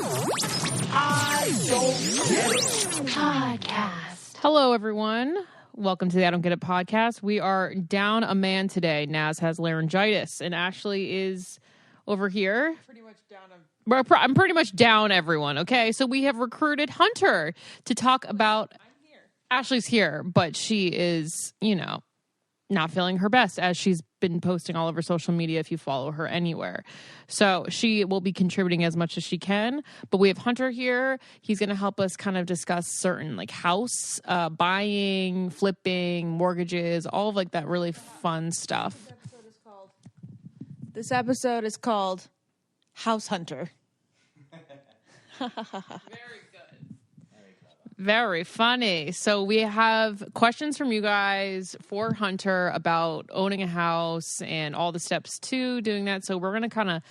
I Don't Get It Podcast. Hello, everyone. Welcome to the I Don't Get It podcast. We are down a man today. Naz has laryngitis, and Ashley is over here. I'm pretty much down everyone, okay? So we have recruited Hunter to talk about... I'm here. Ashley's here, but she is, not feeling her best, as she's been posting all over social media if you follow her anywhere. So she will be contributing as much as she can. But we have Hunter here. He's going to help us kind of discuss certain house buying, flipping, mortgages, all of that really fun stuff. This episode is called House Hunter. Very good. Very funny. So we have questions from you guys for Hunter about owning a house and all the steps to doing that. So we're going to kind of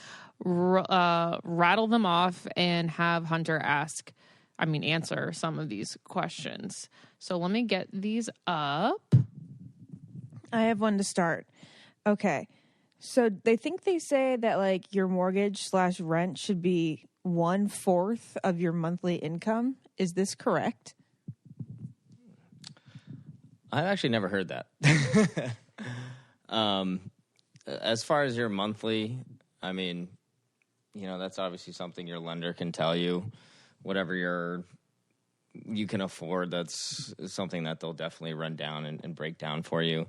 rattle them off and have Hunter answer some of these questions. So let me get these up. I have one to start. Okay. So they say that your mortgage / rent should be 1/4 of your monthly income. Is this correct? I've actually never heard that. As far as your monthly, that's obviously something your lender can tell you. Whatever you can afford, that's something that they'll definitely run down and break down for you.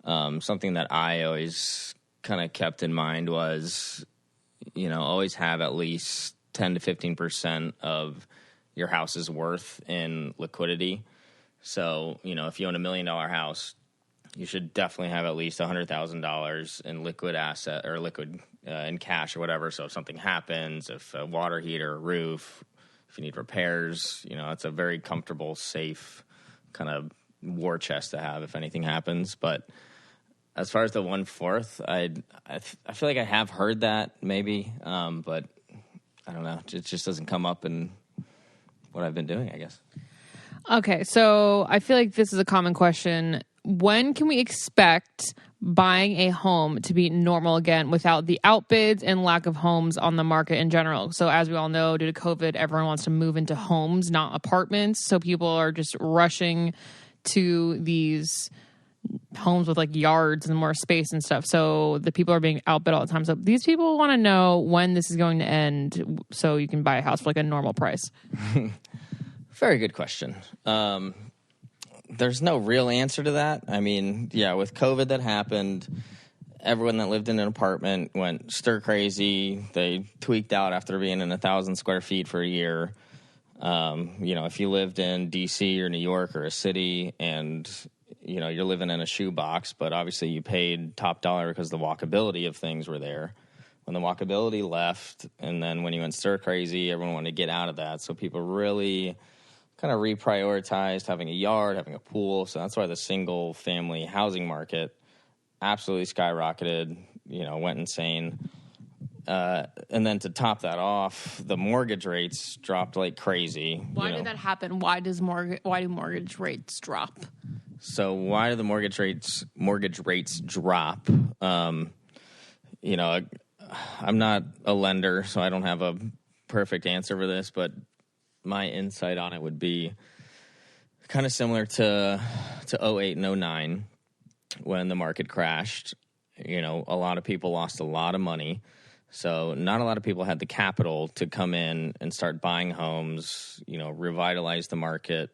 Something that I always kind of kept in mind was, always have at least 10 to 15% of your house's worth in liquidity. So, if you own $1 million house, you should definitely have at least $100,000 in liquid asset or liquid in cash or whatever. So if something happens, if a water heater, roof, if you need repairs, it's a very comfortable, safe kind of war chest to have if anything happens. But as far as the 1/4, I feel like I have heard that maybe, but I don't know. It just doesn't come up in what I've been doing, I guess. Okay, so I feel like this is a common question. When can we expect buying a home to be normal again without the outbids and lack of homes on the market in general? So as we all know, due to COVID, everyone wants to move into homes, not apartments. So people are just rushing to these homes with yards and more space and stuff. So the people are being outbid all the time. So these people want to know when this is going to end so you can buy a house for a normal price. Very good question. There's no real answer to that. With COVID that happened, everyone that lived in an apartment went stir crazy. They tweaked out after being in 1,000 square feet for a year. If you lived in D.C. or New York or a city and you're living in a shoebox, but obviously you paid top dollar because the walkability of things were there. When the walkability left, and then when you went stir crazy, everyone wanted to get out of that. So people really kind of reprioritized having a yard, having a pool. So that's why the single family housing market absolutely skyrocketed, went insane. And then to top that off, the mortgage rates dropped like crazy. Why did that happen? Why do mortgage rates drop? So why do the mortgage rates drop? I'm not a lender, so I don't have a perfect answer for this, but my insight on it would be kind of similar to 08 and 09 when the market crashed. A lot of people lost a lot of money. So not a lot of people had the capital to come in and start buying homes, revitalize the market,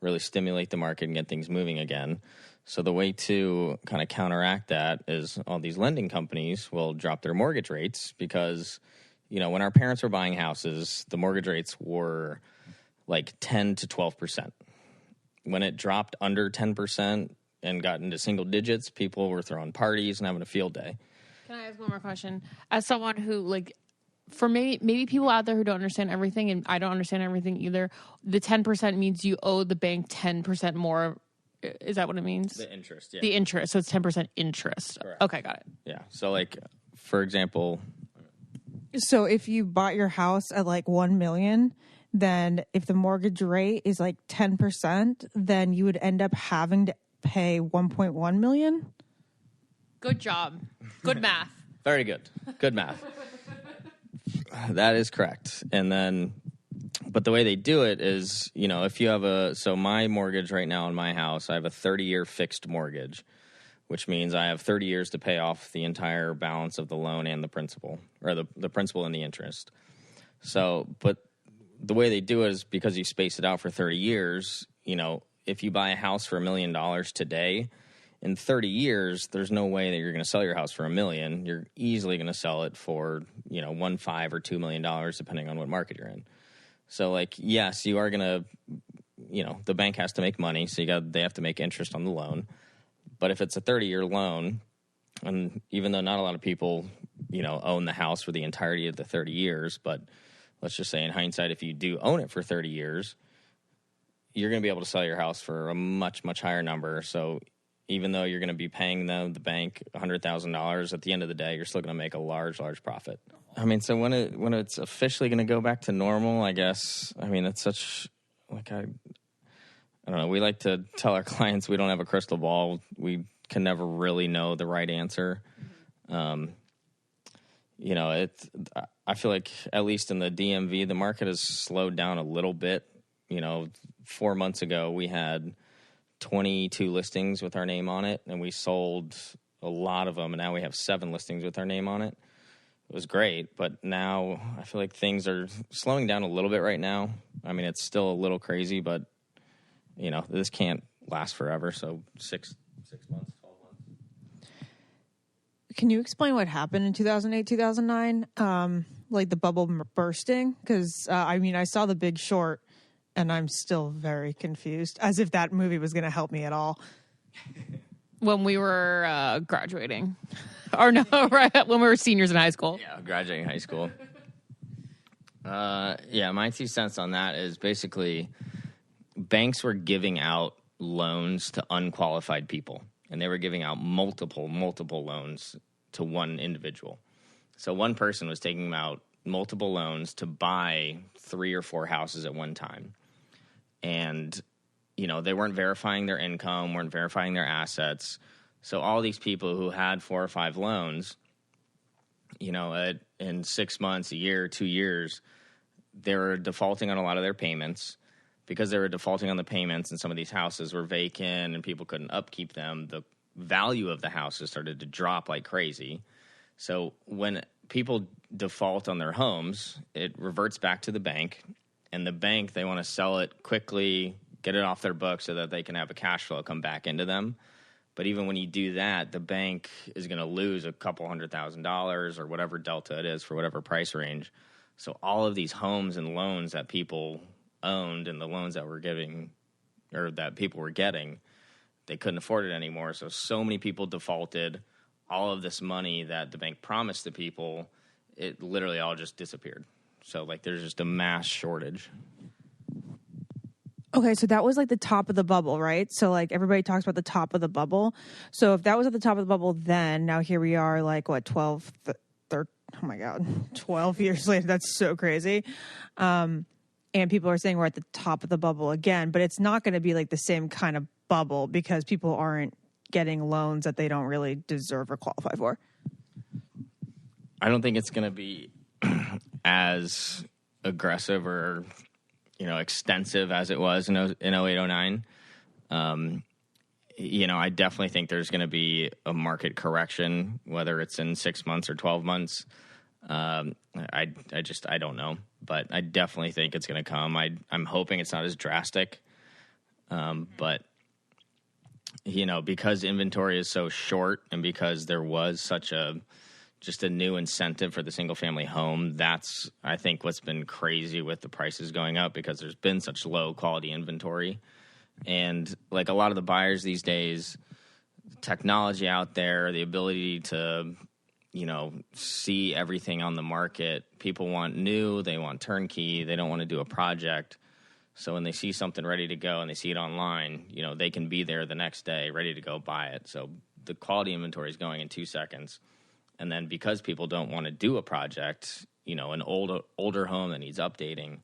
really stimulate the market and get things moving again. So the way to kind of counteract that is all these lending companies will drop their mortgage rates because, when our parents were buying houses, the mortgage rates were like 10 to 12%. When it dropped under 10% and got into single digits, people were throwing parties and having a field day. Can I ask one more question? As someone who, for maybe people out there who don't understand everything, and I don't understand everything either, the 10% means you owe the bank 10% more. Is that what it means? The interest, yeah. The interest. So it's 10% interest. Correct. Okay, got it. Yeah. So, for example... So if you bought your house at $1 million, then if the mortgage rate is 10%, then you would end up having to pay $1.1 million? Good job. Good math. Very good. Good math. That is correct. And then, but the way they do it is, if you have so my mortgage right now in my house, I have a 30-year fixed mortgage, which means I have 30 years to pay off the entire balance of the loan and the principal, or the principal and the interest. So, but the way they do it is because you space it out for 30 years, if you buy a house for $1 million today, in 30 years, there's no way that you're going to sell your house for $1 million. You're easily going to sell it for, $1.5 or $2 million, depending on what market you're in. So, yes, you are going to, the bank has to make money, so they have to make interest on the loan. But if it's a 30-year loan, and even though not a lot of people, own the house for the entirety of the 30 years, but let's just say in hindsight, if you do own it for 30 years, you're going to be able to sell your house for a much, much higher number. So even though you're going to be paying the bank $100,000 at the end of the day, you're still going to make a large, large profit. I mean, so when it's officially going to go back to normal, I guess, it's such, I don't know. We like to tell our clients we don't have a crystal ball. We can never really know the right answer. I feel like at least in the DMV, the market has slowed down a little bit. 4 months ago, we had 22 listings with our name on it, and we sold a lot of them, and now we have 7 listings with our name on it. It was great, but now I feel like things are slowing down a little bit right now. It's still a little crazy, but this can't last forever. So 6 months, 12 months. Can you explain what happened in 2008, 2009? The bubble bursting? Because, I saw The Big Short, and I'm still very confused, as if that movie was going to help me at all. When we were graduating. Or no, right, when we were seniors in high school. Yeah, graduating high school. My 2 cents on that is basically banks were giving out loans to unqualified people, and they were giving out multiple loans to one individual. So one person was taking out multiple loans to buy 3 or 4 houses at one time. And, they weren't verifying their income, weren't verifying their assets. So all these people who had 4 or 5 loans, in 6 months, a year, 2 years, they were defaulting on a lot of their payments. Because they were defaulting on the payments and some of these houses were vacant and people couldn't upkeep them, the value of the houses started to drop like crazy. So when people default on their homes, it reverts back to the bank. And the bank, they want to sell it quickly, get it off their books so that they can have a cash flow come back into them. But even when you do that, the bank is going to lose a couple $100,000 or whatever delta it is for whatever price range. So all of these homes and loans that people owned and the loans that we're giving or that people were getting, they couldn't afford it anymore. So many people defaulted. All of this money that the bank promised the people, it literally all just disappeared. So there's just a mass shortage. Okay, so that was the top of the bubble, right? So everybody talks about the top of the bubble. So if that was at the top of the bubble then, now here we are 12 years later. That's so crazy. And people are saying we're at the top of the bubble again, but it's not going to be the same kind of bubble because people aren't getting loans that they don't really deserve or qualify for. I don't think it's going to be as aggressive or, extensive as it was in 08, 09. I definitely think there's going to be a market correction, whether it's in 6 months or 12 months. I don't know, but I definitely think it's going to come. I'm hoping it's not as drastic. But because inventory is so short and because there was such just a new incentive for the single family home, that's, I think, what's been crazy with the prices going up because there's been such low quality inventory. And a lot of the buyers these days, technology out there, the ability to see everything on the market. People want new, they want turnkey, they don't want to do a project. So when they see something ready to go and they see it online, they can be there the next day ready to go buy it. So the quality inventory is going in 2 seconds. And then because people don't want to do a project, an older home that needs updating,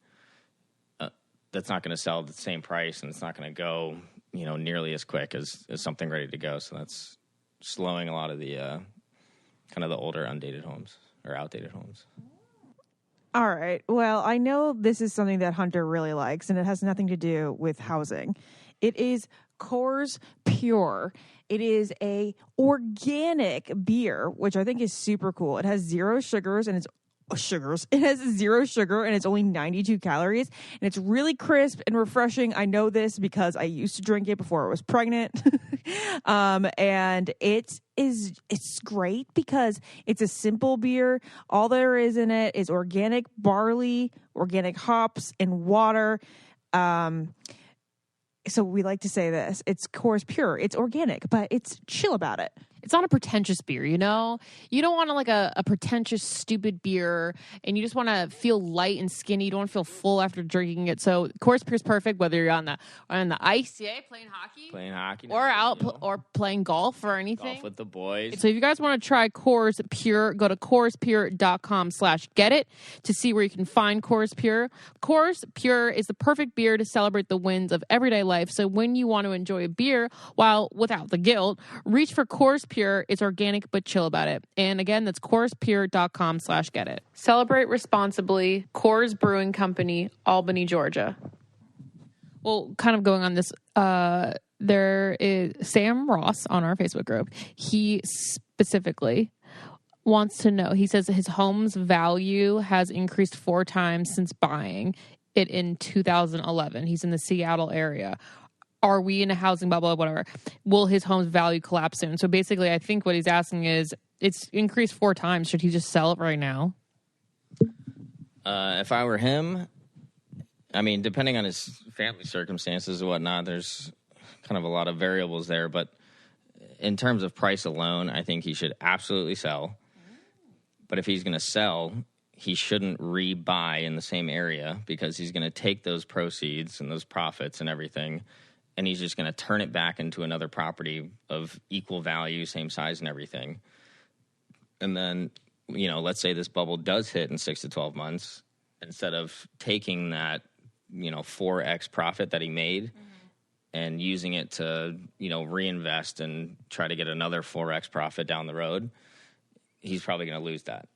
that's not going to sell at the same price and it's not going to go, nearly as quick as something ready to go. So that's slowing a lot of the kind of the older undated homes or outdated homes. All right. Well, I know this is something that Hunter really likes, and it has nothing to do with housing. It is Coors Pure. It is a organic beer, which I think is super cool. It has zero sugars and it's It has zero sugar and it's only 92 calories, and it's really crisp and refreshing. I know this because I used to drink it before I was pregnant. And it's great because it's a simple beer. All there is in it is organic barley, organic hops, and water. So we like to say this. It's Coors Pure. It's organic, but it's chill about it. It's not a pretentious beer, you know? You don't want a pretentious, stupid beer, and you just want to feel light and skinny. You don't want to feel full after drinking it. So Coors Pure is perfect, whether you're on the ice, playing hockey, or out or playing golf or anything. Golf with the boys. So if you guys want to try Coors Pure, go to CoorsPure.com/get it to see where you can find Coors Pure. Coors Pure is the perfect beer to celebrate the wins of everyday life. So when you want to enjoy a beer without the guilt, reach for Coors Pure. It's organic but chill about it. And again, that's CoorsPure.com/get it. Celebrate responsibly. Coors Brewing Company, Albany, Georgia. Well, kind of going on this, there is Sam Ross on our Facebook group. He specifically wants to know, he says his home's value has increased 4 times since buying it in 2011. He's in the Seattle area. Are we in a housing bubble, whatever? Will his home's value collapse soon? So basically, I think what he's asking is, it's increased 4 times. Should he just sell it right now? If I were him, I mean, depending on his family circumstances and whatnot, there's kind of a lot of variables there. But in terms of price alone, I think he should absolutely sell. But if he's going to sell, he shouldn't rebuy in the same area, because he's going to take those proceeds and those profits and everything, and he's just going to turn it back into another property of equal value, same size and everything. And then, let's say this bubble does hit in 6 to 12 months. Instead of taking that, 4x profit that he made and using it to, reinvest and try to get another 4x profit down the road, he's probably going to lose that.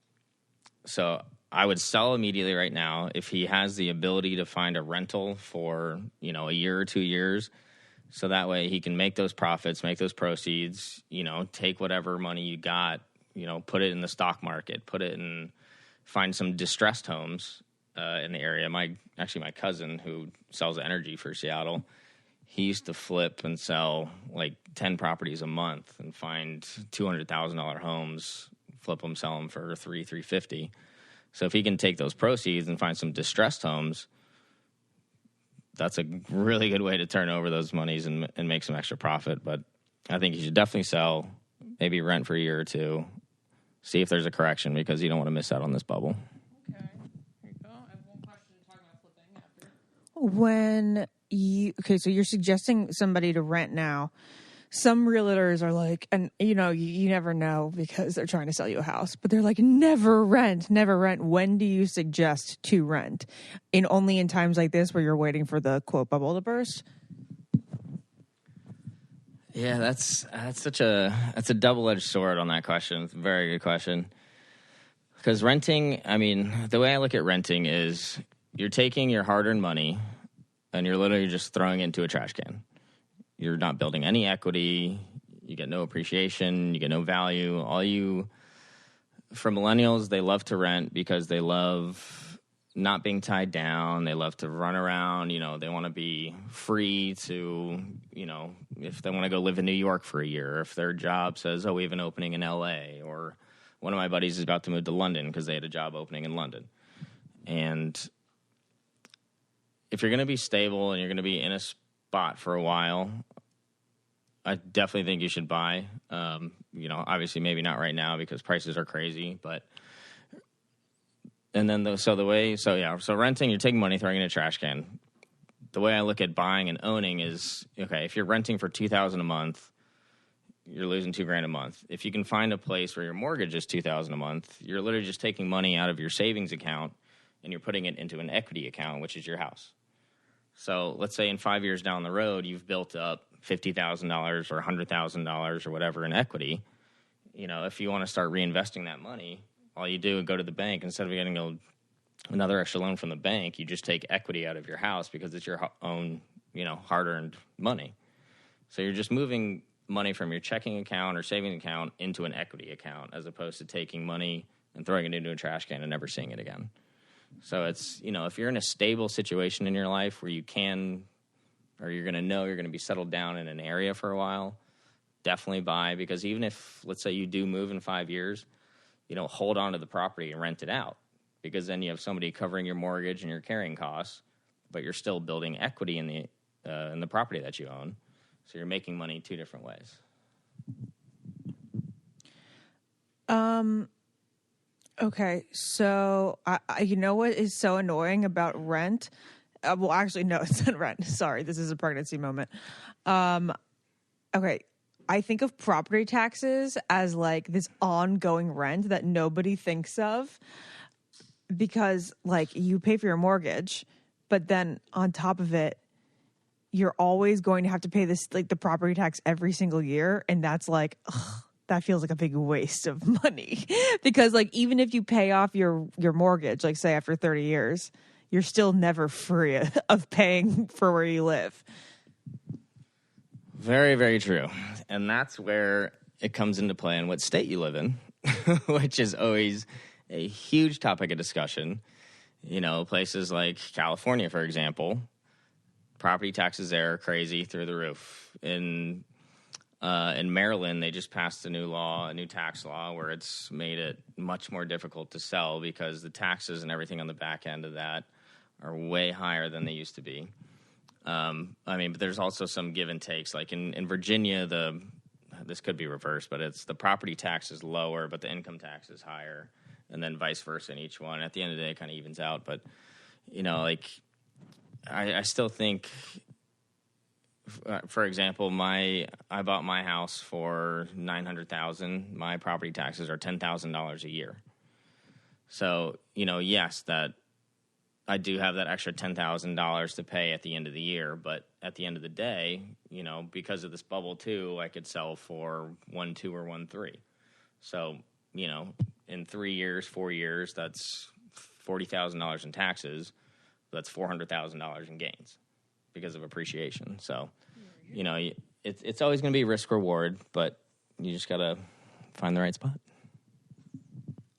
So I would sell immediately right now. If he has the ability to find a rental for, a year or 2 years, so that way he can make those profits, make those proceeds, take whatever money you got, put it in the stock market, find some distressed homes in the area. My cousin, who sells energy for Seattle, he used to flip and sell like 10 properties a month and find $200,000 homes, flip them, sell them for $350. So if he can take those proceeds and find some distressed homes, that's a really good way to turn over those monies and make some extra profit. But I think you should definitely sell, maybe rent for a year or 2, see if there's a correction, because you don't want to miss out on this bubble. Okay. Here you go. I have one question talking about flipping after. So you're suggesting somebody to rent now. Some realtors are like, and you never know because they're trying to sell you a house, but they're like, never rent. When do you suggest to rent? Only in times like this where you're waiting for the quote bubble to burst? Yeah, that's a double-edged sword on that question. It's a very good question. Because renting, the way I look at renting is you're taking your hard-earned money and you're literally just throwing it into a trash can. You're not building any equity. You get no appreciation. You get no value. For millennials, they love to rent because they love not being tied down. They love to run around. They want to be free to, if they want to go live in New York for a year, or if their job says, we have an opening in LA, or one of my buddies is about to move to London because they had a job opening in London. And if you're going to be stable and you're going to be in a spot for a while, I definitely think you should buy. Obviously maybe not right now because prices are crazy, but and then so renting, you're taking money, throwing it in a trash can. The way I look at buying and owning is, okay, if you're renting for $2,000 a month, you're losing $2,000 a month. If you can find a place where your mortgage is $2,000 a month, you're literally just taking money out of your savings account and you're putting it into an equity account, which is your house. So let's say in 5 years down the road, you've built up $50,000 or $100,000 or whatever in equity. If you want to start reinvesting that money, all you do is go to the bank. Instead of getting a another extra loan from the bank, you just take equity out of your house because it's your own, hard-earned money. So you're just moving money from your checking account or saving account into an equity account as opposed to taking money and throwing it into a trash can and never seeing it again. So it's, if you're in a stable situation in your life where you can, or you're going to know you're going to be settled down in an area for a while, definitely buy, because even if, let's say you do move in 5 years, hold on to the property and rent it out, because then you have somebody covering your mortgage and your carrying costs, but you're still building equity in the property that you own. So you're making money 2 different ways. Okay, so I you know what is so annoying about rent? Well, actually, no, it's not rent. Sorry, this is a pregnancy moment. Okay, I think of property taxes as like this ongoing rent that nobody thinks of, because like you pay for your mortgage, but then on top of it, you're always going to have to pay this, like the property tax every single year. And that's like, that feels like a big waste of money because like, even if you pay off your mortgage, like say after 30 years, you're still never free of paying for where you live. Very, very true. And that's where it comes into play in what state you live in, which is always a huge topic of discussion. Places like California, for example, property taxes there are crazy through the roof. In Maryland, they just passed a new tax law where it's made it much more difficult to sell because the taxes and everything on the back end of that are way higher than they used to be. But there's also some give and takes. Like in Virginia, this could be reversed, but it's the property tax is lower, but the income tax is higher, and then vice versa in each one. At the end of the day, it kind of evens out. But, I still think, for example, I bought my house for $900,000. My property taxes are $10,000 a year. So, yes, that I do have that extra $10,000 to pay at the end of the year. But at the end of the day, because of this bubble too, I could sell for 1.2 or 1.3. So, in 3 years, 4 years, that's $40,000 in taxes. That's $400,000 in gains because of appreciation. So, it's always going to be risk reward, but you just got to find the right spot.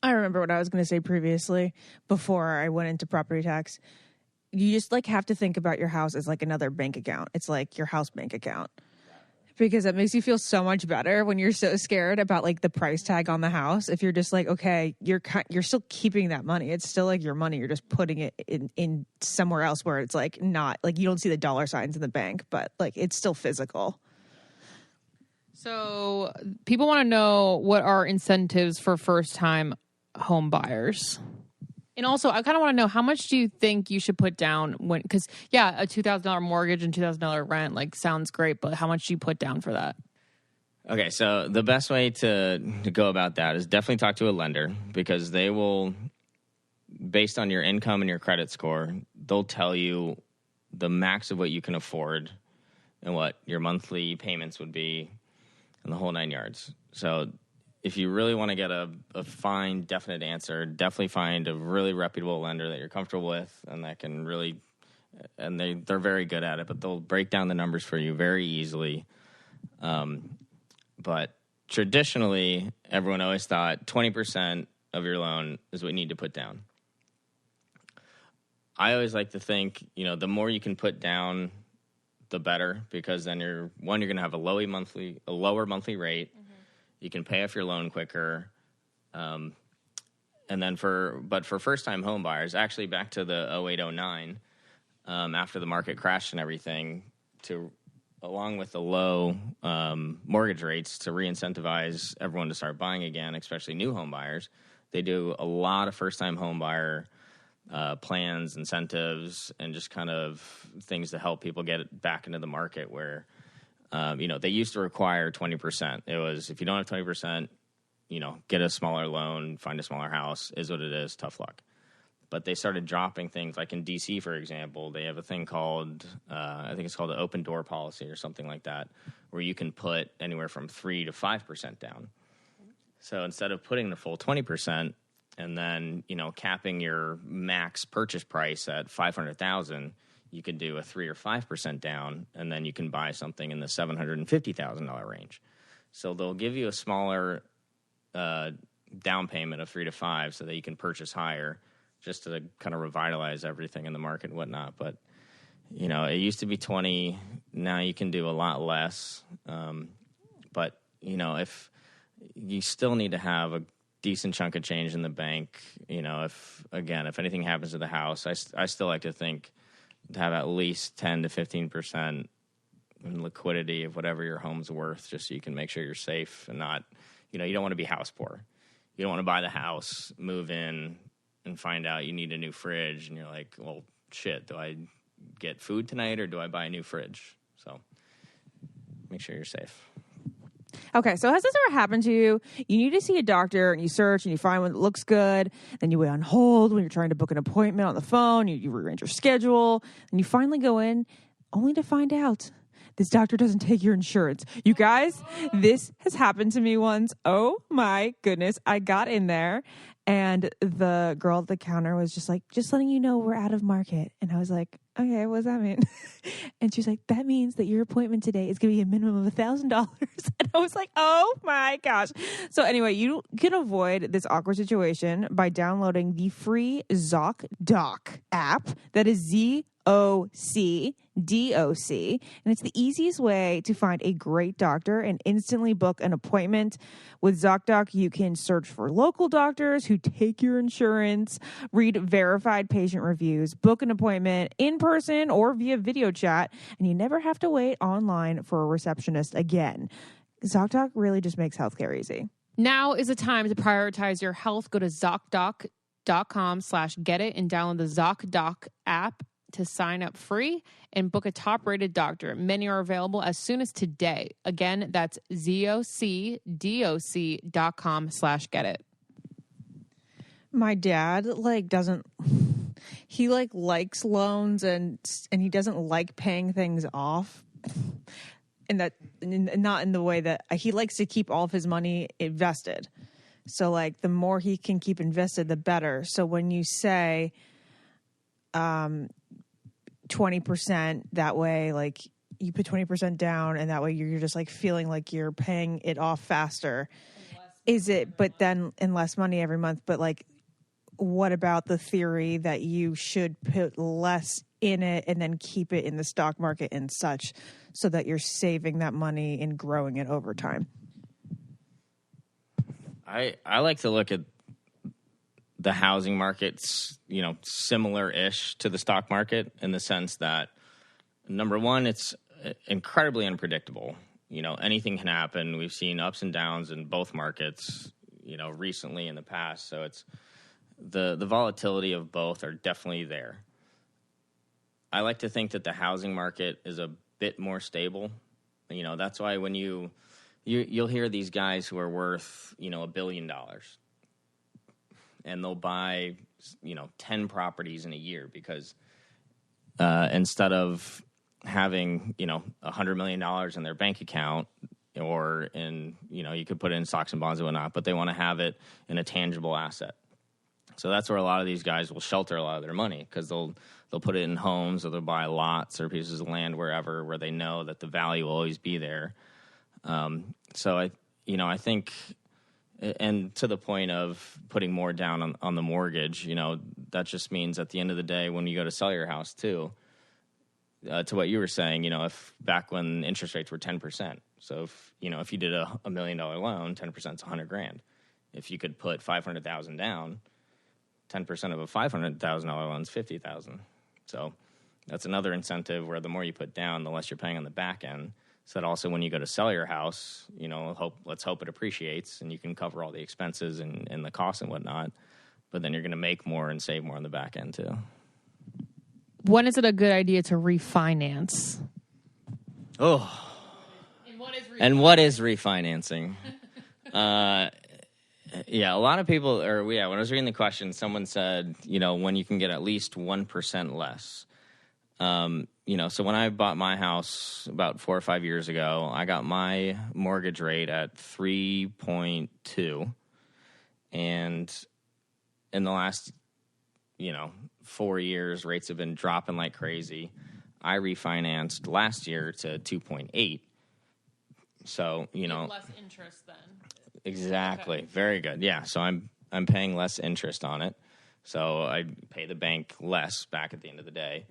I remember what I was going to say previously before I went into property tax. You just like have to think about your house as like another bank account. It's like your house bank account, because it makes you feel so much better when you're so scared about like the price tag on the house. If you're just like, okay, you're still keeping that money. It's still like your money. You're just putting it in somewhere else where it's like not like you don't see the dollar signs in the bank, but like it's still physical. So people want to know what are incentives for first-time home buyers. And also, I kind of want to know, how much do you think you should put down because a $2,000 mortgage and $2,000 rent, like sounds great, but how much do you put down for that? Okay, so the best way to go about that is definitely talk to a lender, because they will, based on your income and your credit score, they'll tell you the max of what you can afford and what your monthly payments would be and the whole 9 yards. So if you really want to get a fine, definite answer, definitely find a really reputable lender that you're comfortable with and that can really, and they're very good at it, but they'll break down the numbers for you very easily. But traditionally, everyone always thought 20% of your loan is what you need to put down. I always like to think, the more you can put down, the better, because then you're going to have a lower monthly rate. Mm-hmm. You can pay off your loan quicker. And then for first-time home buyers, actually back to the 08-09, after the market crashed and everything, along with the low mortgage rates to re-incentivize everyone to start buying again, especially new home buyers, they do a lot of first-time home buyer plans, incentives, and just kind of things to help people get back into the market where, they used to require 20%. It was, if you don't have 20%, get a smaller loan, find a smaller house, is what it is, tough luck. But they started dropping things, like in D.C., for example, they have a thing called, I think it's called the open door policy or something like that, where you can put anywhere from 3 to 5% down. So instead of putting the full 20%, and then, capping your max purchase price at $500,000, you could do a 3 or 5% down, and then you can buy something in the $750,000 range. So they'll give you a smaller down payment of 3 to 5 so that you can purchase higher, just to kind of revitalize everything in the market and whatnot. But, it used to be 20. Now you can do a lot less. But, if you still need to have a decent chunk of change in the bank, if anything happens to the house, I still like to think to have at least 10 to 15% in liquidity of whatever your home's worth, just so you can make sure you're safe and not, you don't want to be house poor. You don't want to buy the house, move in, and find out you need a new fridge, and you're like, well, shit, do I get food tonight or do I buy a new fridge? So make sure you're safe. Okay, so has this ever happened to you? You need to see a doctor, and you search, and you find one that looks good, then you wait on hold when you're trying to book an appointment on the phone, you rearrange your schedule, and you finally go in, only to find out this doctor doesn't take your insurance. You guys, this has happened to me once. Oh my goodness. I got in there, and the girl at the counter was just like, just letting you know we're out of market. And I was like, okay, what does that mean? And she's like, that means that your appointment today is going to be a minimum of $1,000. And I was like, oh my gosh. So anyway, you can avoid this awkward situation by downloading the free ZocDoc app. That is ZocDoc. And it's the easiest way to find a great doctor and instantly book an appointment. With ZocDoc, you can search for local doctors who take your insurance, read verified patient reviews, book an appointment in person or via video chat, and you never have to wait online for a receptionist again. ZocDoc really just makes healthcare easy. Now is the time to prioritize your health. Go to ZocDoc.com/getit and download the ZocDoc app to sign up free and book a top-rated doctor. Many are available as soon as today. Again, that's ZocDoc.com/getit. My dad likes loans and he doesn't like paying things off. And not in the way that he likes to keep all of his money invested. So the more he can keep invested, the better. So when you say 20%, that way, you put 20% down, and that way you're just feeling like you're paying it off faster. Is it? But then in less money every month. But what about the theory that you should put less in it and then keep it in the stock market and such, so that you're saving that money and growing it over time? I like to look at the housing market's, similar-ish to the stock market in the sense that, number one, it's incredibly unpredictable. Anything can happen. We've seen ups and downs in both markets, recently in the past. So it's the volatility of both are definitely there. I like to think that the housing market is a bit more stable. That's why when you'll hear these guys who are worth, $1 billion, and they'll buy, 10 properties in a year because instead of having, $100 million in their bank account or in, you could put it in stocks and bonds and whatnot, but they want to have it in a tangible asset. So that's where a lot of these guys will shelter a lot of their money, because they'll put it in homes, or they'll buy lots or pieces of land wherever, where they know that the value will always be there. So I think, and to the point of putting more down on the mortgage, that just means at the end of the day, when you go to sell your house too, to what you were saying, if back when interest rates were 10%. So if you did a $1 million loan, 10% is $100,000. If you could put $500,000 down, 10% of a $500,000 loan is $50,000. So that's another incentive where the more you put down, the less you're paying on the back end. So that also when you go to sell your house, let's hope it appreciates and you can cover all the expenses and the costs and whatnot. But then you're going to make more and save more on the back end too. When is it a good idea to refinance? Oh. And what is refinancing? Yeah, a lot of people, when I was reading the question, someone said, when you can get at least 1% less. So when I bought my house about 4 or 5 years ago, I got my mortgage rate at 3.2, and in the last, 4 years, rates have been dropping like crazy. I refinanced last year to 2.8. So, less interest then. Exactly. Okay. Very good. Yeah. So I'm paying less interest on it. So I pay the bank less back at the end of the day.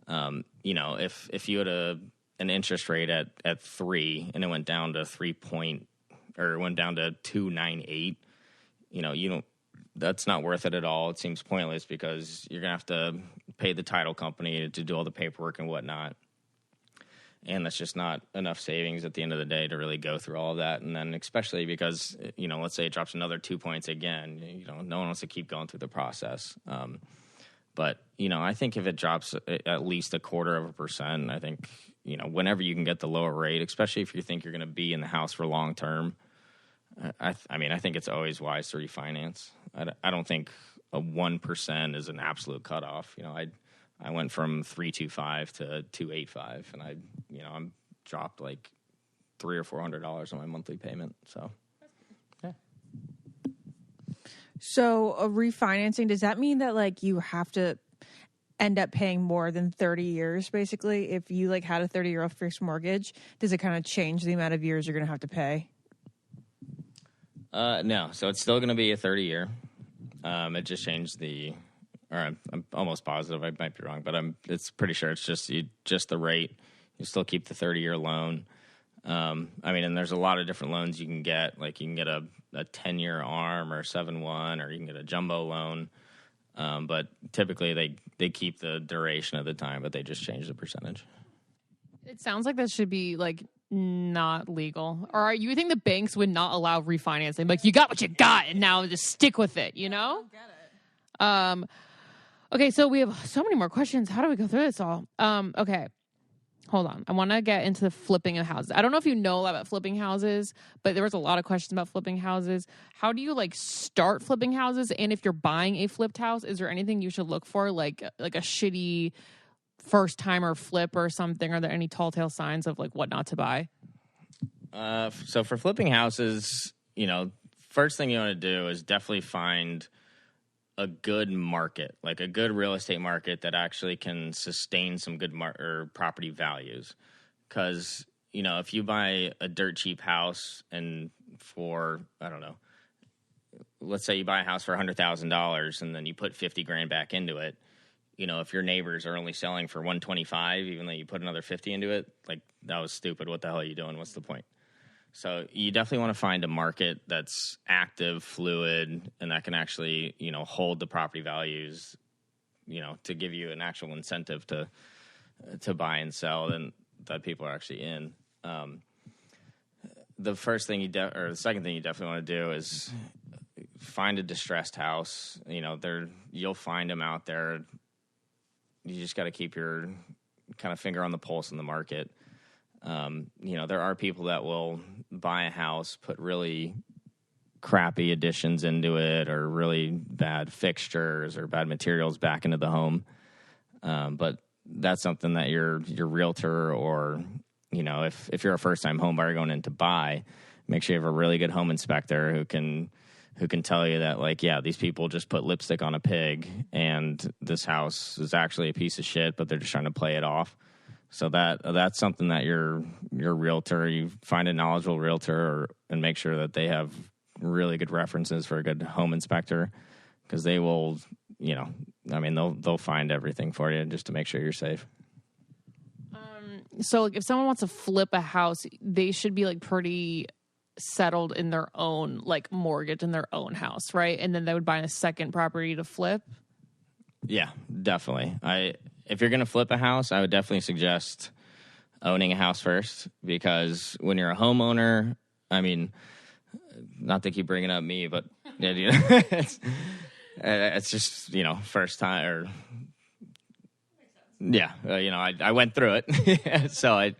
If you had an interest rate at 3 and it went down to 2.98, that's not worth it at all. It seems pointless because you're going to have to pay the title company to do all the paperwork and whatnot. And that's just not enough savings at the end of the day to really go through all of that. And then especially because, let's say it drops another 2 points again, no one wants to keep going through the process. But I think if it drops at least 0.25%, I think, whenever you can get the lower rate, especially if you think you're going to be in the house for long term, I think it's always wise to refinance. I don't think a 1% is an absolute cutoff. I went from 325 to 285, and I'm dropped like $300 or $400 on my monthly payment. So, yeah. So a refinancing, does that mean that like you have to end up paying more than 30 years basically? If you like had a 30-year fixed mortgage, does it kind of change the amount of years you're going to have to pay? No. So it's still going to be a 30-year. It just changed I'm almost positive, I might be wrong, but it's pretty sure it's just the rate. You still keep the 30-year loan. And there's a lot of different loans you can get. Like you can get a 10-year ARM or 7-1, or you can get a jumbo loan. But typically they keep the duration of the time, but they just change the percentage. It sounds like that should be like not legal. Or you think the banks would not allow refinancing? Like you got what you got, and now just stick with it. I don't get it. Okay, so we have so many more questions. How do we go through this all? Okay. Hold on. I want to get into the flipping of houses. I don't know if you know a lot about flipping houses, but there was a lot of questions about flipping houses. How do you start flipping houses? And if you're buying a flipped house, is there anything you should look for, like a shitty first timer flip or something? Are there any tall tale signs of what not to buy? So for flipping houses, first thing you want to do is definitely find a good market, like a good real estate market that actually can sustain some good property values. Because, if you buy a dirt cheap house and for, I don't know, let's say you buy a house for $100,000 and then you put $50,000 back into it, if your neighbors are only selling for 125, even though you put another 50 into it, that was stupid. What the hell are you doing? What's the point? So you definitely want to find a market that's active, fluid, and that can actually, hold the property values, to give you an actual incentive to buy and sell, and that people are actually in. The first thing the second thing you definitely want to do is find a distressed house. You'll find them out there. You just got to keep your kind of finger on the pulse in the market. There are people that will buy a house, put really crappy additions into it, or really bad fixtures or bad materials back into the home. But that's something that your realtor, or, if you're a first time home buyer going in to buy, make sure you have a really good home inspector who can tell you that, these people just put lipstick on a pig and this house is actually a piece of shit, but they're just trying to play it off. So that's something that your realtor, you find a knowledgeable realtor and make sure that they have really good references for a good home inspector, because they will, they'll find everything for you just to make sure you're safe. So if someone wants to flip a house, they should be pretty settled in their own mortgage in their own house, right? And then they would buy a second property to flip. Yeah, definitely. If you're going to flip a house, I would definitely suggest owning a house first, because when you're a homeowner, not to keep bringing up me, but it's just, first time, or yeah, I went through it, so I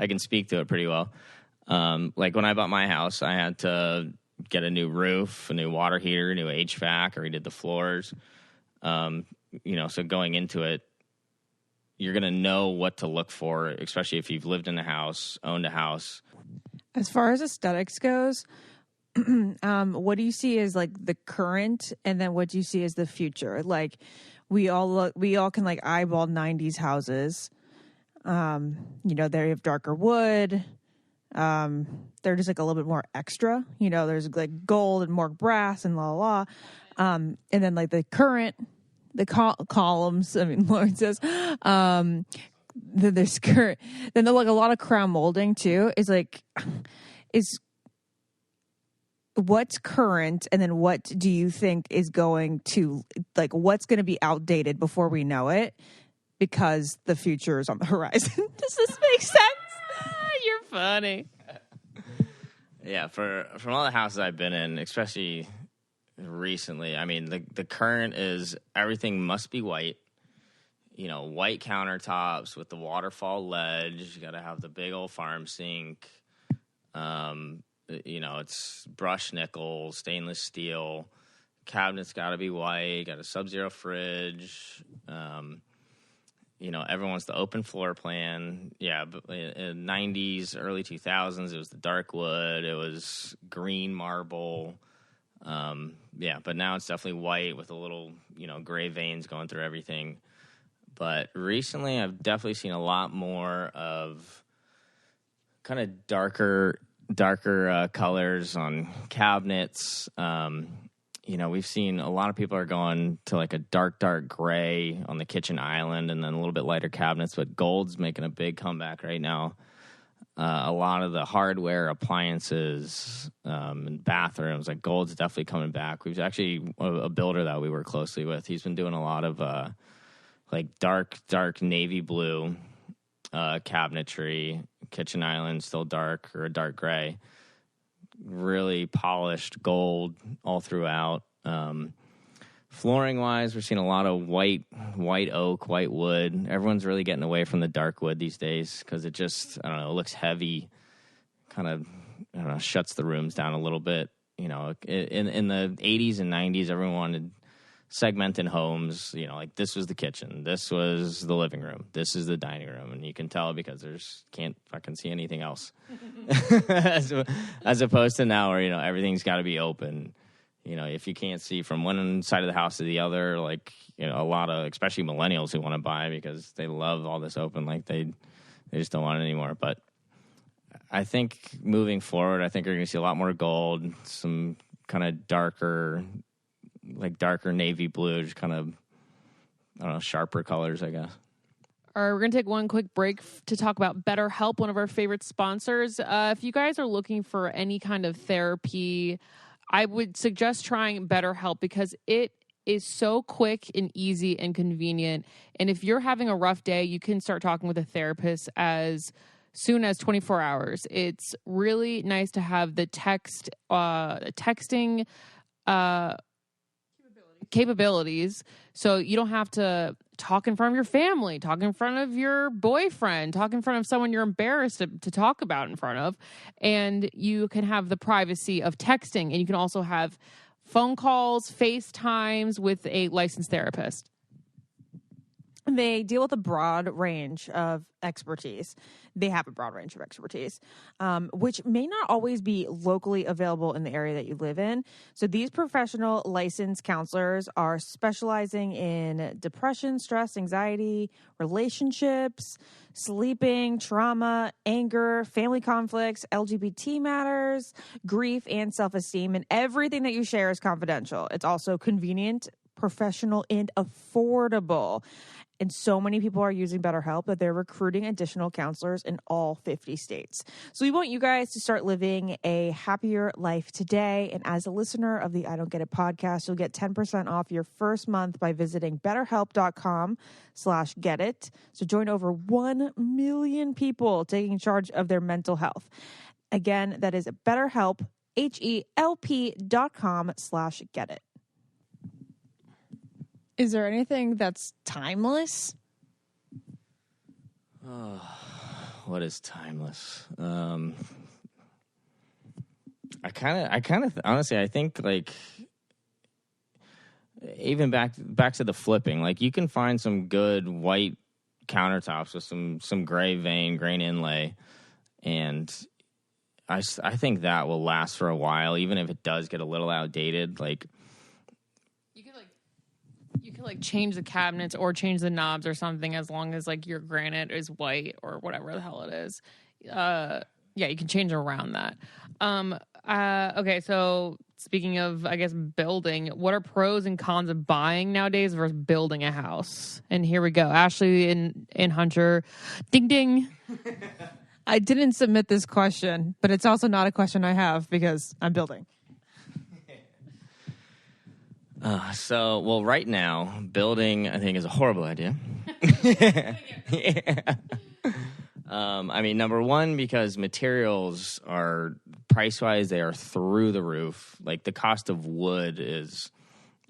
can speak to it pretty well. When I bought my house, I had to get a new roof, a new water heater, a new HVAC, or we did the floors. So going into it, you're going to know what to look for, especially if you've lived in a house, owned a house. As far as aesthetics goes, What do you see as like the current, and then what do you see as the future? Like we all can like eyeball 90s houses. They have darker wood. They're just like a little bit more extra. There's like gold and more brass and la la. And then like the current, the columns. I mean, Lauren says, then there's current. Then there's like a lot of crown molding too. Is what's current, and then what do you think is going to like what's going to be outdated before we know it, because the future is on the horizon. Does this make sense? You're funny. Yeah, from all the houses I've been in, especially recently, I mean, the current is everything must be white. White countertops with the waterfall ledge. You got to have the big old farm sink. It's brushed nickel, stainless steel. Cabinets got to be white. Got a Sub-Zero fridge. Everyone wants the open floor plan. Yeah, but in the 90s, early 2000s, it was the dark wood. It was green marble. But now it's definitely white with a little, gray veins going through everything. But recently, I've definitely seen a lot more of kind of darker colors on cabinets. We've seen a lot of people are going to like a dark gray on the kitchen island, and then a little bit lighter cabinets, but gold's making a big comeback right now. A lot of the hardware, appliances, and bathrooms, like gold's definitely coming back. We've actually, a builder that we work closely with, he's been doing a lot of like dark navy blue cabinetry. Kitchen island still dark or a dark gray. Really polished gold all throughout. Flooring wise, we're seeing a lot of white oak, white wood. Everyone's really getting away from the dark wood these days because it just, it looks heavy. Kind of, shuts the rooms down a little bit. In the 80s and 90s, everyone wanted segmented homes. Like this was the kitchen, this was the living room, this is the dining room, and you can tell because can't fucking see anything else. as opposed to now where everything's got to be open. If you can't see from one side of the house to the other, like a lot of especially millennials who want to buy because they love all this open, like they just don't want it anymore. But I think moving forward, I think we're going to see a lot more gold, some kind of darker navy blue, just kind of, sharper colors, I guess. All right, we're going to take one quick break to talk about BetterHelp, one of our favorite sponsors. If you guys are looking for any kind of therapy, I would suggest trying BetterHelp because it is so quick and easy and convenient. And if you're having a rough day, you can start talking with a therapist as soon as 24 hours. It's really nice to have the texting capabilities, so you don't have to talk in front of your family, talk in front of your boyfriend, talk in front of someone you're embarrassed to talk about in front of, and you can have the privacy of texting, and you can also have phone calls, FaceTimes with a licensed therapist. They deal with a broad range of expertise. They have a broad range of expertise, which may not always be locally available in the area that you live in. So these professional licensed counselors are specializing in depression, stress, anxiety, relationships, sleeping, trauma, anger, family conflicts, LGBT matters, grief, and self-esteem. And everything that you share is confidential. It's also convenient, professional, and affordable. And so many people are using BetterHelp that they're recruiting additional counselors in all 50 states. So we want you guys to start living a happier life today. And as a listener of the I Don't Get It podcast, you'll get 10% off your first month by visiting BetterHelp.com/getit. So join over 1 million people taking charge of their mental health. Again, that is BetterHelp, HELP.com/getit. Is there anything that's timeless? Oh, what is timeless? I kind of honestly, I think like even back to the flipping, like you can find some good white countertops with some gray grain inlay, and I think that will last for a while, even if it does get a little outdated. Like you can like change the cabinets or change the knobs or something, as long as like your granite is white or whatever the hell it is. Yeah, you can change around that. Okay, so speaking of, I guess, building, what are pros and cons of buying nowadays versus building a house? And here we go. Ashley and Hunter. Ding, ding. I didn't submit this question, but it's also not a question I have because I'm building. Well, right now, building, I think, is a horrible idea. Yeah. I mean, number one, because materials are, price-wise, they are through the roof. Like, the cost of wood is,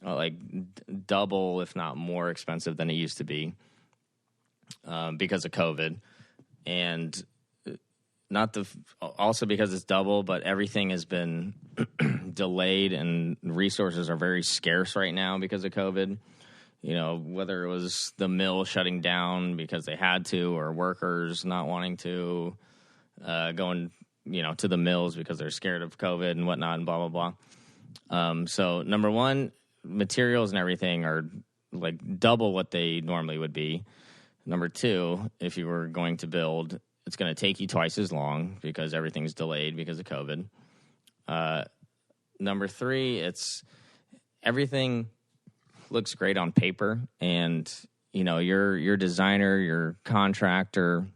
double, if not more expensive than it used to be because of COVID. And also because it's double, but everything has been delayed and resources are very scarce right now because of COVID. You know, whether it was the mill shutting down because they had to, or workers not wanting to, going, to the mills because they're scared of COVID and whatnot and blah, blah, blah. So number one, materials and everything are like double what they normally would be. Number two, if you were going to build, it's going to take you twice as long because everything's delayed because of COVID. Number three, everything looks great on paper, and your designer, your contractor,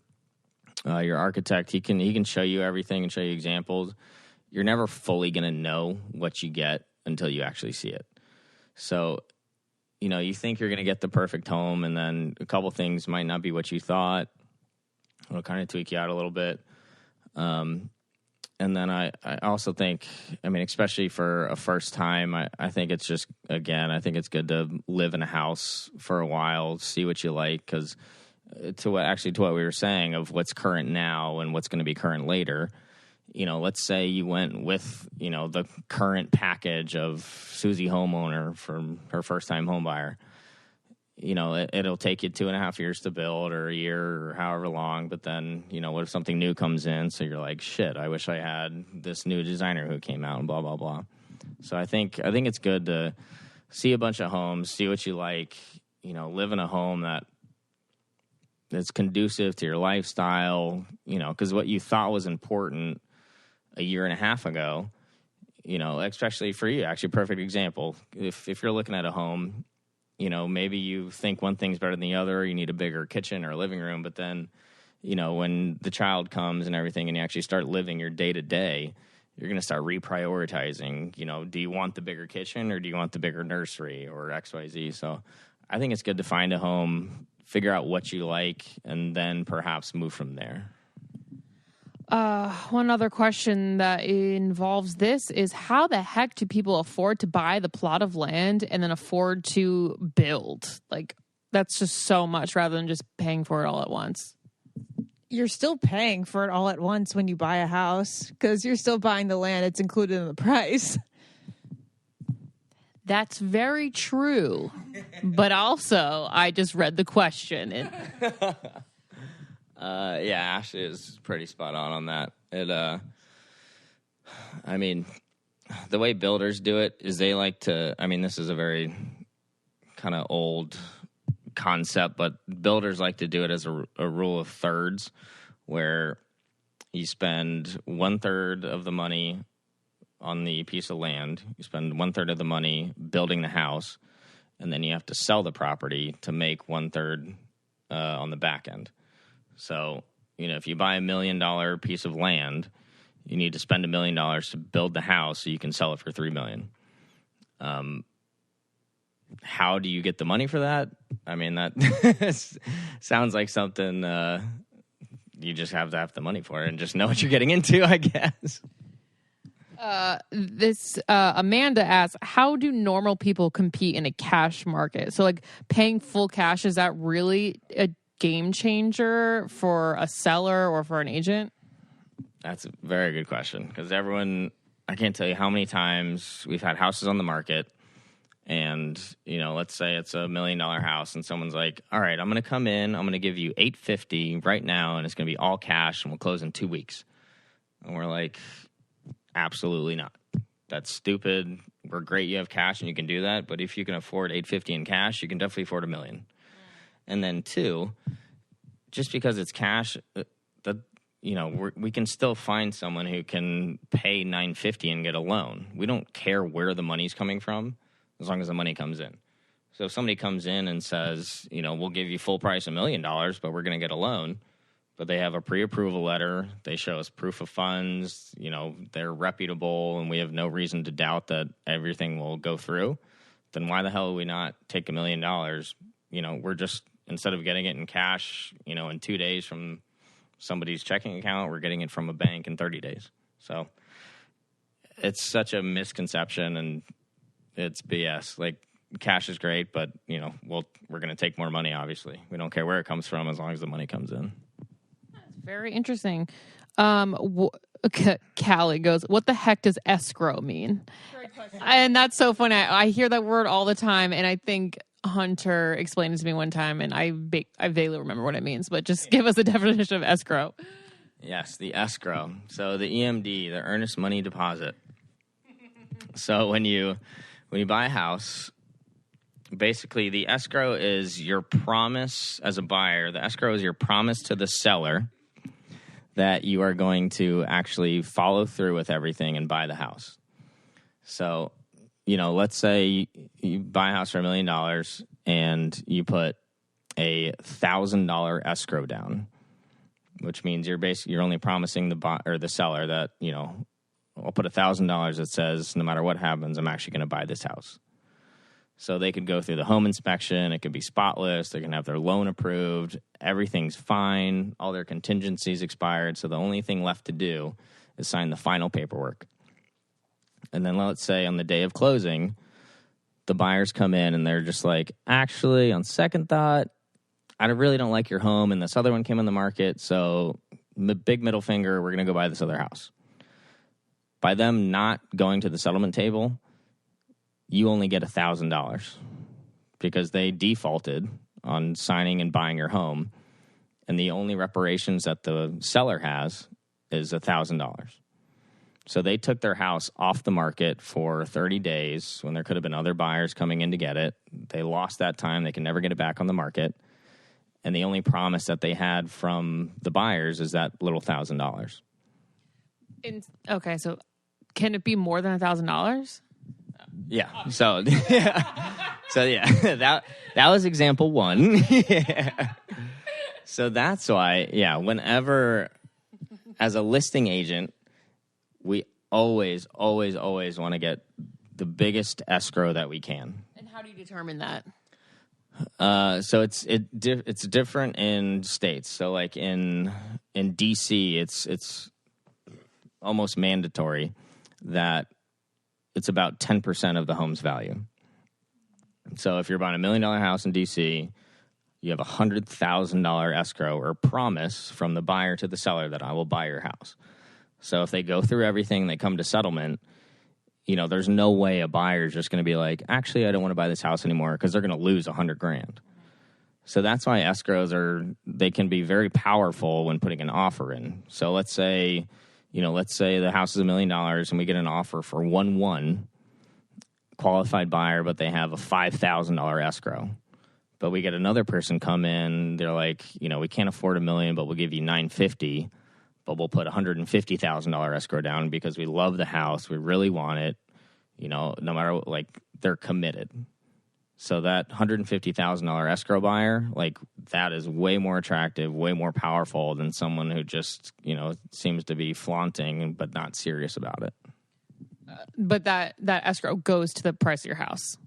your architect, he can show you everything and show you examples. You're never fully going to know what you get until you actually see it. So, you think you're going to get the perfect home, and then a couple things might not be what you thought. It'll kind of tweak you out a little bit. And then I also think, especially for a first time, I think it's just, again, I think it's good to live in a house for a while, see what you like, because to what we were saying of what's current now and what's going to be current later, let's say you went with, the current package of Susie homeowner from her first-time home buyer. It'll take you 2.5 years to build, or a year, or however long. But then, what if something new comes in? So you're like, shit, I wish I had this new designer who came out and blah, blah, blah. So I think it's good to see a bunch of homes, see what you like, live in a home that's conducive to your lifestyle, because what you thought was important a year and a half ago, especially for you, actually, perfect example. If you're looking at a home, maybe you think one thing's better than the other, or you need a bigger kitchen or a living room, but then, when the child comes and everything and you actually start living your day-to-day, you're going to start reprioritizing, do you want the bigger kitchen or do you want the bigger nursery or XYZ? So I think it's good to find a home, figure out what you like, and then perhaps move from there. One other question that involves this is, how the heck do people afford to buy the plot of land and then afford to build? Like, that's just so much rather than just paying for it all at once. You're still paying for it all at once when you buy a house because you're still buying the land. It's included in the price. That's very true. But also, I just read the question. Yeah, Ashley is pretty spot on that. The way builders do it is they like to, this is a very kind of old concept, but builders like to do it as a rule of thirds, where you spend 1/3 of the money on the piece of land, you spend 1/3 of the money building the house, and then you have to sell the property to make 1/3 on the back end. So, if you buy $1 million piece of land, you need to spend $1 million to build the house so you can sell it for $3 million. How do you get the money for that? That sounds like something you just have to have the money for it and just know what you're getting into, I guess. Amanda asks, how do normal people compete in a cash market? So, like, paying full cash, is that really a game changer for a seller or for an agent? That's a very good question, because I can't tell you how many times we've had houses on the market, and let's say it's $1 million house, and someone's like, all right, I'm going to come in, I'm going to give you $850 right now, and it's going to be all cash, and we'll close in 2 weeks. And we're like, absolutely not. That's stupid. We're great. You have cash and you can do that. But if you can afford $850 in cash, you can definitely afford $1 million. And then 2, just because it's cash, we can still find someone who can pay $950 and get a loan. We don't care where the money's coming from as long as the money comes in. So if somebody comes in and says, we'll give you full price $1 million, but we're going to get a loan, but they have a pre-approval letter, they show us proof of funds, they're reputable, and we have no reason to doubt that everything will go through, then why the hell would we not take $1 million? We're just, instead of getting it in cash, in 2 days from somebody's checking account, we're getting it from a bank in 30 days. So it's such a misconception, and it's BS. Like, cash is great, but, we're going to take more money, obviously. We don't care where it comes from as long as the money comes in. Very interesting. Callie goes, what the heck does escrow mean? And that's so funny. I hear that word all the time, and I think Hunter explained it to me one time, and I vaguely remember what it means, but just give us a definition of escrow. Yes, the escrow. So the EMD, the earnest money deposit. So when you buy a house, basically the escrow is your promise as a buyer. The escrow is your promise to the seller that you are going to actually follow through with everything and buy the house. So, let's say you buy a house for $1 million and you put a $1,000 escrow down, which means you're only promising the seller that, I'll put $1,000 that says no matter what happens, I'm actually going to buy this house. So they could go through the home inspection. It could be spotless. They can have their loan approved. Everything's fine. All their contingencies expired. So the only thing left to do is sign the final paperwork. And then let's say on the day of closing, the buyers come in and they're just like, actually, on second thought, I really don't like your home, and this other one came on the market, so big middle finger, we're going to go buy this other house. By them not going to the settlement table, you only get $1,000 because they defaulted on signing and buying your home, and the only reparations that the seller has is $1,000. So they took their house off the market for 30 days when there could have been other buyers coming in to get it. They lost that time. They can never get it back on the market. And the only promise that they had from the buyers is that little $1,000. Okay, so can it be more than $1,000? Yeah. So, that was example 1. Yeah. So that's why, whenever, as a listing agent, we always want to get the biggest escrow that we can. And how do you determine that? So it's different in states. So like in DC, it's almost mandatory that it's about 10% of the home's value. So if you're buying $1 million house in DC, you have $100,000 escrow or promise from the buyer to the seller that I will buy your house. So if they go through everything, they come to settlement, there's no way a buyer is just going to be like, actually, I don't want to buy this house anymore, because they're going to lose $100,000. So that's why escrows they can be very powerful when putting an offer in. So let's say the house is $1 million and we get an offer for 1.1, qualified buyer, but they have a $5,000 escrow. But we get another person come in, they're like, we can't afford $1 million, but we'll give you $950. But we'll put $150,000 escrow down because we love the house. We really want it. No matter what, they're committed. So that $150,000 escrow buyer, that is way more attractive, way more powerful than someone who just, seems to be flaunting but not serious about it. But that escrow goes to the price of your house.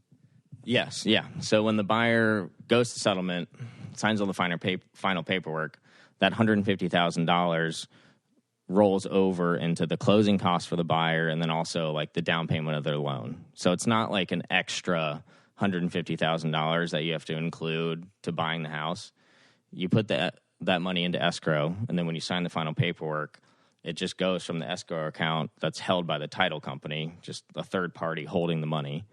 Yes, yeah. So when the buyer goes to settlement, signs all the final paperwork, that $150,000 rolls over into the closing costs for the buyer and then also the down payment of their loan. So it's not like an extra $150,000 that you have to include to buying the house. You put that money into escrow, and then when you sign the final paperwork, it just goes from the escrow account that's held by the title company, just a third party holding the money,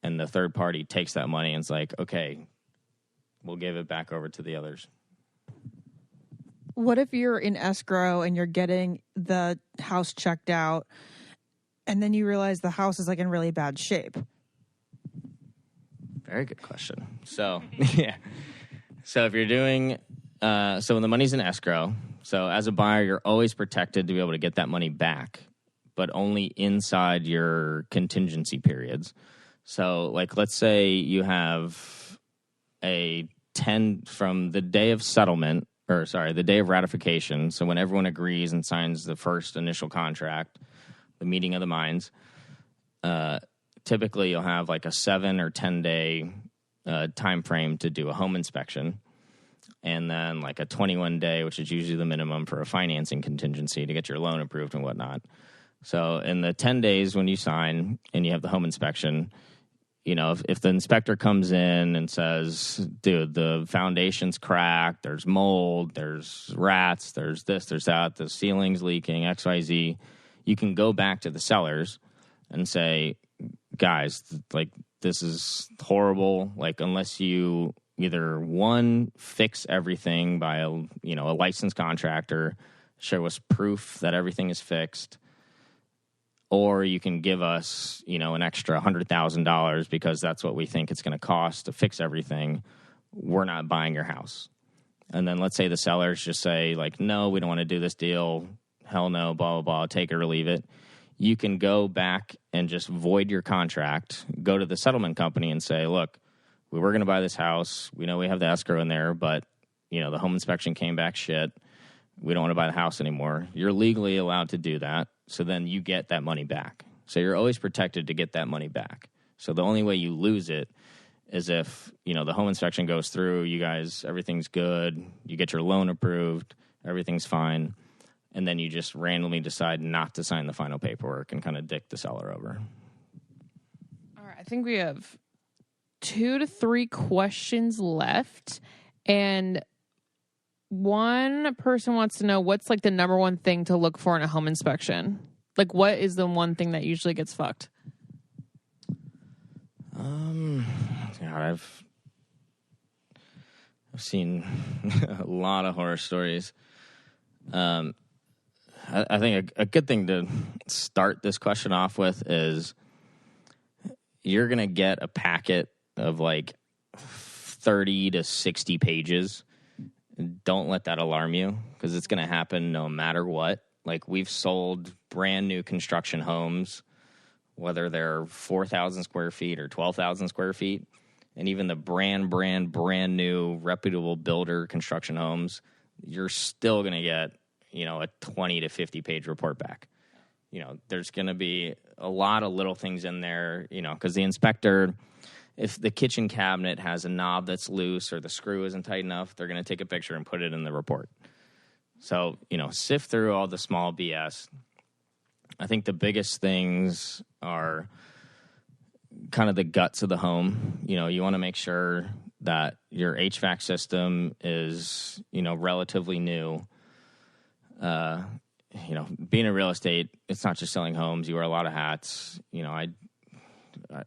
and the third party takes that money and is like, okay, we'll give it back over to the others. What if you're in escrow and you're getting the house checked out and then you realize the house is like in really bad shape? Very good question. So, yeah. So if you're doing, so when the money's in escrow, so as a buyer, you're always protected to be able to get that money back, but only inside your contingency periods. So like, let's say you have a 10 from the day of settlement, the day of ratification. So when everyone agrees and signs the first initial contract, the meeting of the minds, typically you'll have like a 7 or 10 day time frame to do a home inspection, and then like a 21 day, which is usually the minimum for a financing contingency to get your loan approved and whatnot. So in the 10 days when you sign and you have the home inspection, you know, if the inspector comes in and says, dude, the foundation's cracked, there's mold, there's rats, there's this, there's that, the ceiling's leaking, XYZ, you can go back to the sellers and say, guys, like, this is horrible. Like, unless you either, one, fix everything by a licensed contractor, show us proof that everything is fixed, or you can give us, an extra $100,000 because that's what we think it's going to cost to fix everything. We're not buying your house. And then let's say the sellers just say, like, no, we don't want to do this deal. Hell no, blah, blah, blah, take it or leave it. You can go back and just void your contract, go to the settlement company and say, look, we were going to buy this house. We know we have the escrow in there, but, the home inspection came back shit. We don't want to buy the house anymore. You're legally allowed to do that. So then you get that money back. So you're always protected to get that money back. So the only way you lose it is if, the home inspection goes through, you guys, everything's good, you get your loan approved, everything's fine, and then you just randomly decide not to sign the final paperwork and kind of dick the seller over. All right, I think we have 2 to 3 questions left, and one person wants to know what's like the number one thing to look for in a home inspection. Like, what is the one thing that usually gets fucked? I've seen a lot of horror stories. I think a good thing to start this question off with is you're going to get a packet of like 30 to 60 pages. Don't let that alarm you, because it's going to happen no matter what. Like, we've sold brand new construction homes, whether they're 4,000 square feet or 12,000 square feet, and even the brand new reputable builder construction homes, you're still going to get, a 20 to 50 page report back. There's going to be a lot of little things in there, because the inspector, if the kitchen cabinet has a knob that's loose or the screw isn't tight enough, they're going to take a picture and put it in the report. So, sift through all the small BS. I think the biggest things are kind of the guts of the home. You want to make sure that your HVAC system is, relatively new. Being in real estate, it's not just selling homes. You wear a lot of hats.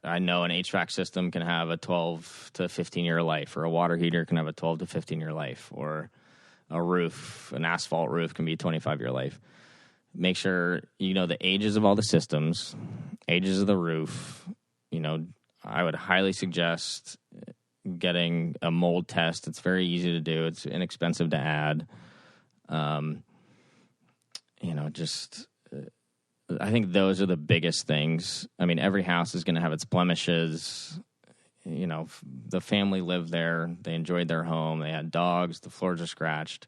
I know an HVAC system can have a 12 to 15-year life, or a water heater can have a 12 to 15-year life, or a roof, an asphalt roof can be a 25-year life. Make sure you know the ages of all the systems, ages of the roof. I would highly suggest getting a mold test. It's very easy to do. It's inexpensive to add. I think those are the biggest things. I mean, every house is going to have its blemishes. The family lived there. They enjoyed their home. They had dogs. The floors are scratched.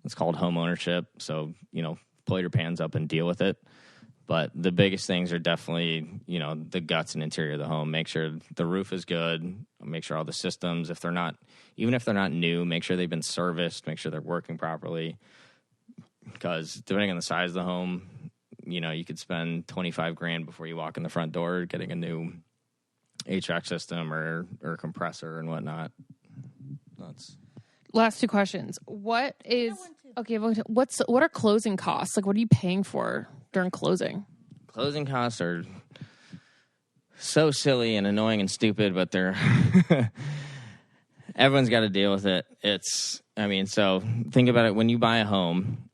It's called home ownership. So, pull your pants up and deal with it. But the biggest things are definitely, the guts and interior of the home. Make sure the roof is good. Make sure all the systems, even if they're not new, make sure they've been serviced. Make sure they're working properly. Because depending on the size of the home, you could spend $25,000 before you walk in the front door getting a new HVAC system or compressor and whatnot. Last 2 questions. What are closing costs? Like, what are you paying for during closing? Closing costs are so silly and annoying and stupid, but they're everyone's got to deal with it. It's I mean, so think about it. When you buy a home,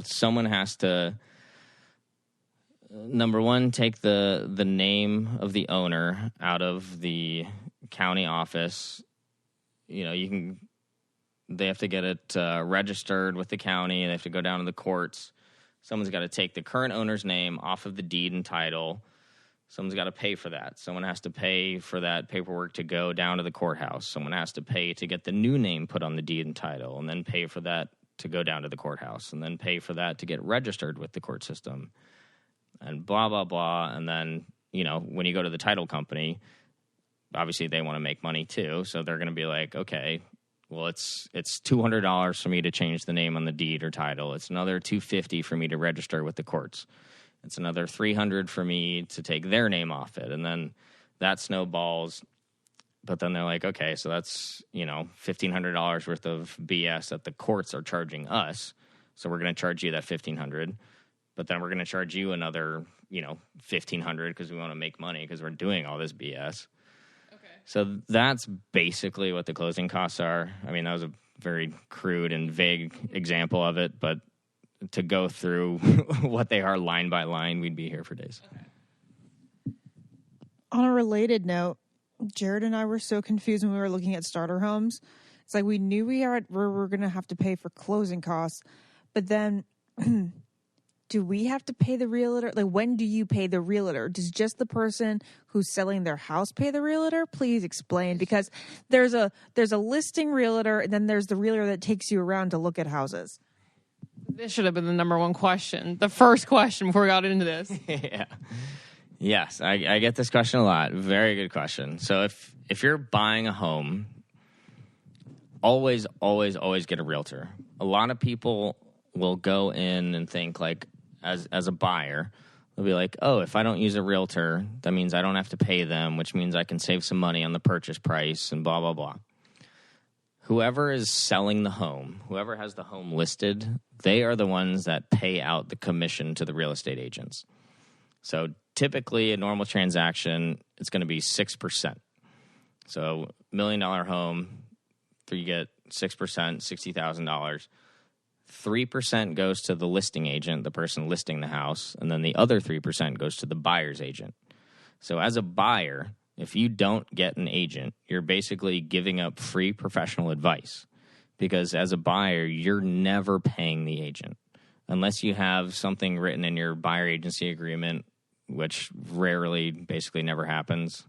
someone has to, number one, take the name of the owner out of the county office. They have to get it registered with the county. They have to go down to the courts. Someone's got to take the current owner's name off of the deed and title. Someone's got to pay for that. Someone has to pay for that paperwork to go down to the courthouse. Someone has to pay to get the new name put on the deed and title, and then pay for that to go down to the courthouse, and then pay for that to get registered with the court system, and blah, blah, blah. And then, when you go to the title company, obviously they want to make money too. So they're going to be like, okay, well, it's $200 for me to change the name on the deed or title. It's another $250 for me to register with the courts. It's another $300 for me to take their name off it. And then that snowballs. But then they're like, okay, so that's, $1,500 worth of BS that the courts are charging us. So we're going to charge you that $1,500. But then we're going to charge you another, $1,500 because we want to make money because we're doing all this BS. So that's basically what the closing costs are. I mean, that was a very crude and vague example of it, but to go through what they are line by line, we'd be here for days. Okay. On a related note, Jared and I were so confused when we were looking at starter homes. It's like we knew we were going to have to pay for closing costs, but then do we have to pay the realtor? Like, when do you pay the realtor? Does just the person who's selling their house pay the realtor? Please explain, because there's a listing realtor, and then there's the realtor that takes you around to look at houses. This should have been the number one question, the first question before we got into this. Yeah. Yes, I get this question a lot. Very good question. So if you're buying a home, always get a realtor. A lot of people will go in and think, like, as a buyer, they'll be like, oh, if I don't use a realtor, that means I don't have to pay them, which means I can save some money on the purchase price and blah, blah, blah. Whoever is selling the home, whoever has the home listed, they are the ones that pay out the commission to the real estate agents. So typically a normal transaction, it's going to be 6%. So $1 million home, you get 6%, $60,000. 3% goes to the listing agent, the person listing the house, and then the other 3% goes to the buyer's agent. So as a buyer, if you don't get an agent, you're basically giving up free professional advice, because as a buyer, you're never paying the agent unless you have something written in your buyer agency agreement, which rarely, basically never happens.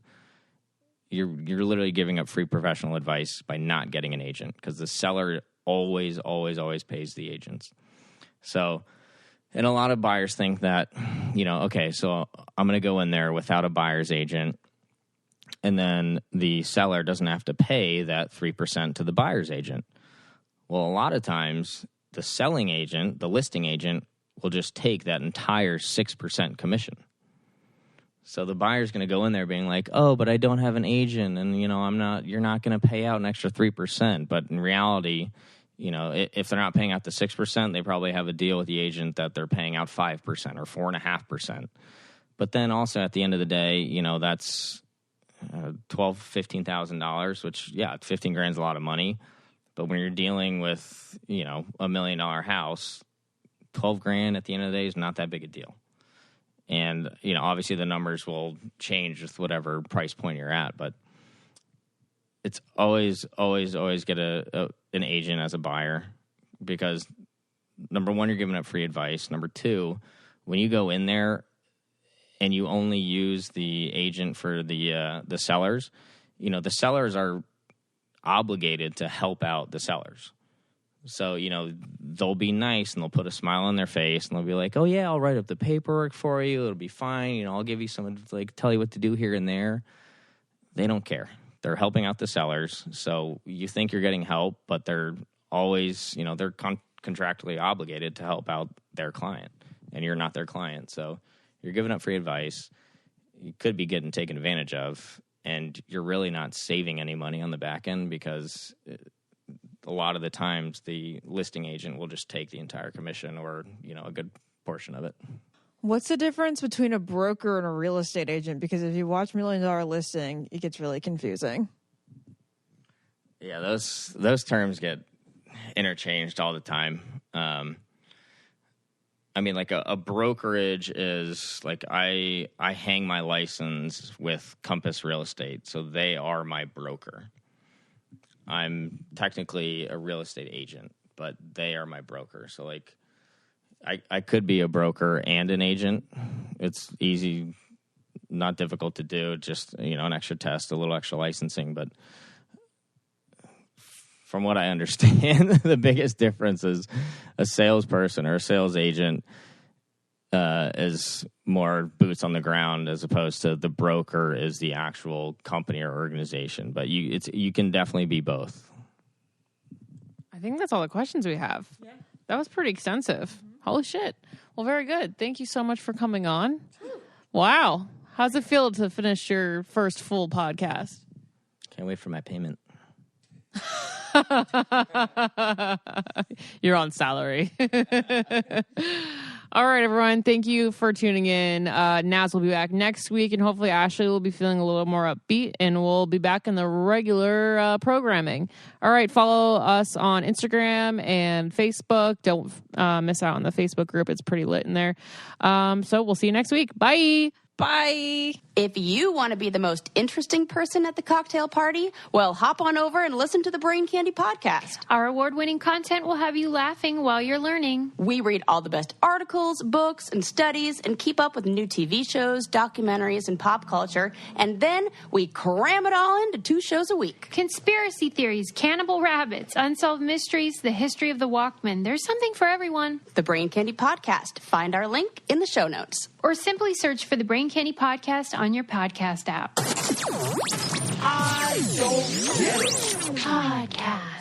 You're literally giving up free professional advice by not getting an agent, because the seller always pays the agents. So, and a lot of buyers think that, okay, so I'm going to go in there without a buyer's agent, and then the seller doesn't have to pay that 3% to the buyer's agent. Well, a lot of times the selling agent, the listing agent, will just take that entire 6% commission. So the buyer's going to go in there being like, oh, but I don't have an agent, and, you're not going to pay out an extra 3%. But in reality, if they're not paying out the 6%, they probably have a deal with the agent that they're paying out 5% or 4.5%. But then also at the end of the day, that's $12,000, $15,000, which, yeah, $15,000 is a lot of money. But when you're dealing with, $1 million house, $12,000 at the end of the day is not that big a deal. And, obviously the numbers will change with whatever price point you're at, but it's always get an agent as a buyer, because number one, you're giving up free advice. Number two, when you go in there and you only use the agent for the sellers, the sellers are obligated to help out the sellers. So, they'll be nice and they'll put a smile on their face and they'll be like, oh, yeah, I'll write up the paperwork for you. It'll be fine. I'll give you some, tell you what to do here and there. They don't care. They're helping out the sellers. So you think you're getting help, but they're always, they're contractually obligated to help out their client, and you're not their client. So you're giving up free advice. You could be getting taken advantage of, and you're really not saving any money on the back end, because a lot of the times the listing agent will just take the entire commission, or, a good portion of it. What's the difference between a broker and a real estate agent? Because if you watch $1 Million Listing, it gets really confusing. Yeah, those terms get interchanged all the time. I mean, like a brokerage is like I hang my license with Compass Real Estate, so they are my broker. I'm technically a real estate agent, but they are my broker. So like I could be a broker and an agent. It's easy, not difficult to do, just, an extra test, a little extra licensing. But from what I understand, the biggest difference is a salesperson or a sales agent is more boots on the ground, as opposed to the broker is the actual company or organization. But you can definitely be both. I think that's all the questions we have. Yeah. That was pretty extensive. Mm-hmm. Holy shit. Well, very good. Thank you so much for coming on. Wow. How's it feel to finish your first full podcast? Can't wait for my payment. You're on salary. All right, everyone. Thank you for tuning in. Naz will be back next week, and hopefully Ashley will be feeling a little more upbeat, and we'll be back in the regular programming. All right, follow us on Instagram and Facebook. Don't miss out on the Facebook group. It's pretty lit in there. So we'll see you next week. Bye. Bye. If you want to be the most interesting person at the cocktail party, well, hop on over and listen to the Brain Candy podcast. Our award-winning content will have you laughing while you're learning. We read all the best articles, books, and studies, and keep up with new TV shows, documentaries, and pop culture. And then we cram it all into 2 shows a week. Conspiracy theories, cannibal rabbits, unsolved mysteries, the history of the Walkman. There's something for everyone. The Brain Candy podcast. Find our link in the show notes. Or simply search for the Brain Candy podcast on your podcast app. I don't get it. Podcast.